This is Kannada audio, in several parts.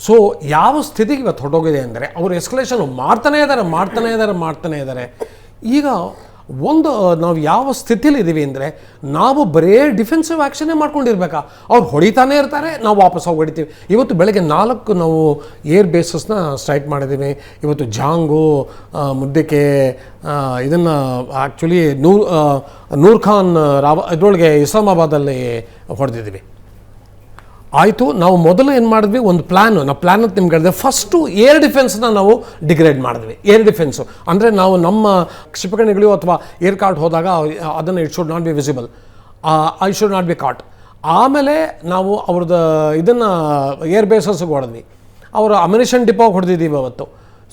ಸೊ ಯಾವ ಸ್ಥಿತಿಗೆ ಇವತ್ತು ಹೊರಟೋಗಿದೆ ಅಂದರೆ ಅವರು ಎಸ್ಕಲೇಷನ್ ಮಾಡ್ತಾನೇ ಇದ್ದಾರೆ. ಈಗ ನಾವು ಯಾವ ಸ್ಥಿತಿಲಿ ಇದ್ದೀವಿ ಅಂದರೆ ನಾವು ಬರೇ ಡಿಫೆನ್ಸಿವ್ ಆ್ಯಕ್ಷನ್ನೇ ಮಾಡ್ಕೊಂಡಿರ್ಬೇಕಾ? ಅವ್ರು ಹೊಡಿತಾನೇ ಇರ್ತಾರೆ, ನಾವು ವಾಪಸ್ ಹೋಗಿ ಹೊಡಿತೀವಿ. ಇವತ್ತು ಬೆಳಗ್ಗೆ 4 ನಾವು ಏರ್ ಬೇಸಸ್ನ ಸ್ಟ್ರೈಕ್ ಮಾಡಿದ್ದೀವಿ. ಇವತ್ತು ಜಾಂಗು, ಮುದ್ದೆಕೆ, ಇದನ್ನು ಆ್ಯಕ್ಚುಲಿ ನೂರ್ ಖಾನ್ ಇದರೊಳಗೆ ಇಸ್ಲಾಮಾಬಾದಲ್ಲಿ ಹೊಡೆದಿದ್ದೀವಿ. ಆಯಿತು, ನಾವು ಮೊದಲು ಏನು ಮಾಡಿದ್ವಿ, ಒಂದು ಪ್ಲ್ಯಾನ್ ಅಂತ ನಿಮ್ಗೆ ಹೇಳಿದೆ. ಫಸ್ಟು ಏರ್ ಡಿಫೆನ್ಸ್ನ ನಾವು ಡಿಗ್ರೇಡ್ ಮಾಡಿದ್ವಿ. ಏರ್ ಡಿಫೆನ್ಸು ಅಂದರೆ ನಾವು ನಮ್ಮ ಕ್ಷಿಪಣಿಗಳು ಅಥವಾ ಏರ್ ಕಾರ್ಟ್ ಹೋದಾಗ ಅದನ್ನು it should not be visible, I should not be caught. ಆಮೇಲೆ ನಾವು ಅವ್ರದ್ದು ಇದನ್ನು ಏರ್ ಬೇಸಸ್ಗೆ ಹೊಡೆದ್ವಿ. ಅವರು ಅಮ್ಯುನಿಷನ್ ಡಿಪೋಗೆ ಹೊಡೆದಿದ್ದೀವಿ ಅವತ್ತು.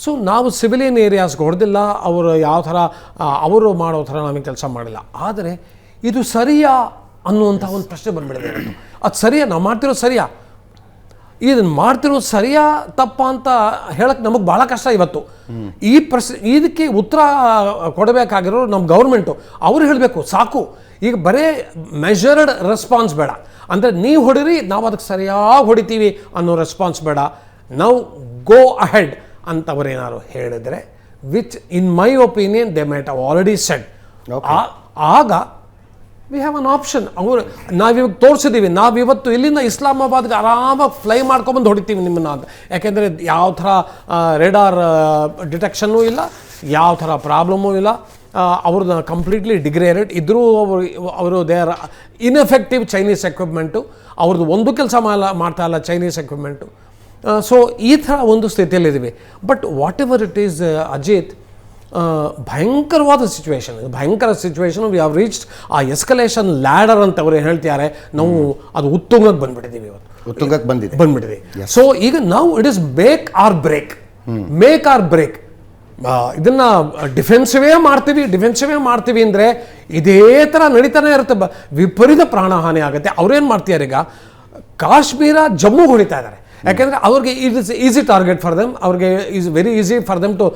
ಸೊ ನಾವು ಸಿವಿಲಿಯನ್ ಏರಿಯಾಸ್ಗೆ ಹೊಡೆದಿಲ್ಲ. ಅವರು ಯಾವ ಥರ ಅವರು ಮಾಡೋ ಥರ ನಾವೇನು ಕೆಲಸ ಮಾಡಿಲ್ಲ. ಆದರೆ ಇದು ಸರಿಯಾ ಅನ್ನುವಂಥ ಒಂದು ಪ್ರಶ್ನೆ ಬಂದ್ಬಿಡಿದೆ. ಅದು ಸರಿಯಾ? ನಾವು ಮಾಡ್ತಿರೋದು ಸರಿಯಾ? ಇದನ್ನು ಮಾಡ್ತಿರೋದು ಸರಿಯಾ ತಪ್ಪ ಅಂತ ಹೇಳಕ್ಕೆ ನಮಗೆ ಭಾಳ ಕಷ್ಟ ಇವತ್ತು. ಈ ಇದಕ್ಕೆ ಉತ್ತರ ಕೊಡಬೇಕಾಗಿರೋ ನಮ್ಮ ಗೌರ್ಮೆಂಟು. ಅವ್ರು ಹೇಳಬೇಕು, ಸಾಕು ಈಗ ಬರೇ ಮೆಷರ್ಡ್ ರೆಸ್ಪಾನ್ಸ್ ಬೇಡ, ಅಂದರೆ ನೀವು ಹೊಡಿರಿ ನಾವು ಅದಕ್ಕೆ ಸರಿಯಾಗಿ ಹೊಡಿತೀವಿ ಅನ್ನೋ ರೆಸ್ಪಾನ್ಸ್ ಬೇಡ. ನಾವು ಗೋ ಅಹೆಡ್ ಅಂತ ಅವರೇನಾದ್ರು ಹೇಳಿದರೆ, which in my opinion they might have already shed, ಆಗ ವಿ ಹ್ಯಾವ್ ಅನ್ ಆಪ್ಷನ್. ನಾವಿವಾಗ ತೋರಿಸಿದ್ದೀವಿ, ನಾವಿವತ್ತು ಇಲ್ಲಿಂದ ಇಸ್ಲಾಮಾಬಾದ್ಗೆ ಆರಾಮಾಗಿ ಫ್ಲೈ ಮಾಡ್ಕೊಂಬಂದು ಹೊಡಿತೀವಿ ನಿಮ್ಮನ್ನು ಅಂತ. ಯಾಕೆಂದರೆ ಯಾವ ಥರ ರೇಡಾರ್ ಡಿಟೆಕ್ಷನ್ನೂ ಇಲ್ಲ, ಯಾವ ಥರ ಪ್ರಾಬ್ಲಮ್ಮೂ ಇಲ್ಲ. ಅವ್ರನ್ನ ಕಂಪ್ಲೀಟ್ಲಿ ಡಿಗ್ರೇಡೆಡ್ ಇದ್ದರೂ ಅವರು they are ineffective Chinese equipment. ಅವ್ರದ್ದು ಒಂದು ಕೆಲಸ ಮಾಡ್ತಾ ಇಲ್ಲ ಚೈನೀಸ್ ಎಕ್ವಿಪ್ಮೆಂಟು. ಸೊ ಈ ಥರ ಒಂದು ಸ್ಥಿತಿಯಲ್ಲಿದ್ದೀವಿ. But whatever it is Ajith, ಭಯಂಕರವಾದ ಸಿಚುವೇಶನ್, ಭಯಂಕರ ಸಿಚುವೇಶನ್. ವಿ ಹ್ಯಾವ್ ರೀಚ್ಡ್ ಆ ಎಸ್ಕಲೇಷನ್ ಲ್ಯಾಡರ್ ಅಂತ ಅವರು ಹೇಳ್ತಿದ್ದಾರೆ. ನಾವು ಅದು ಉತ್ತುಂಗಕ್ಕೆ ಬಂದ್ಬಿಟ್ಟಿದ್ದೀವಿ, ಇವತ್ತು ಬಂದ್ಬಿಟ್ಟಿದ್ದೀವಿ. ಸೊ ಈಗ ನಾವು it is make or break. ಇದನ್ನು ಡಿಫೆನ್ಸಿವೇ ಮಾಡ್ತೀವಿ ಅಂದರೆ ಇದೇ ಥರ ನಡೀತಾನೆ ಇರುತ್ತೆ. ವಿಪರೀತ ಪ್ರಾಣಹಾನಿ ಆಗುತ್ತೆ. ಅವ್ರೇನು ಮಾಡ್ತಿದ್ದಾರೆ, ಈಗ ಕಾಶ್ಮೀರ ಜಮ್ಮು ಹೊಡಿತಾ ಇದ್ದಾರೆ. ಯಾಕೆಂದರೆ ಅವ್ರಿಗೆ it is easy target for them. ಅವ್ರಿಗೆ is very easy for them to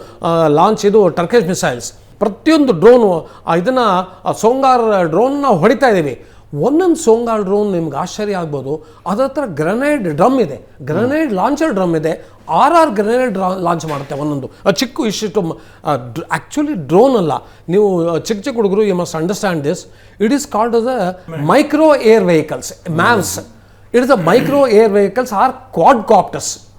launch ಇದು ಟರ್ಕಿಶ್ ಮಿಸೈಲ್ಸ್. ಪ್ರತಿಯೊಂದು ಡ್ರೋನು ಇದನ್ನು ಸೋಂಗಾರ್ ಡ್ರೋನ್ ನಾವು ಹೊಡಿತಾ ಇದ್ದೀವಿ. ಒಂದೊಂದು ಸೋಂಗಾರ್ ಡ್ರೋನ್ ನಿಮ್ಗೆ ಆಶ್ಚರ್ಯ ಆಗ್ಬೋದು, ಅದರ ಹತ್ರ ಗ್ರೆನೇಡ್ ಡ್ರಮ್ ಇದೆ, ಗ್ರೆನೇಡ್ ಲಾಂಚರ್ ಡ್ರಮ್ ಇದೆ. 6 ಗ್ರೆನೇಡ್ ಲಾಂಚ್ ಮಾಡುತ್ತೆ ಒಂದೊಂದು. ಚಿಕ್ಕ ಇಷ್ಟು ಆ್ಯಕ್ಚುಲಿ ಡ್ರೋನ್ ಅಲ್ಲ. ನೀವು ಚಿಕ್ಕ ಹುಡುಗರು, you must understand this. It is called as a micro air vehicles, MAVs. It is a micro air vehicles or quadcopters.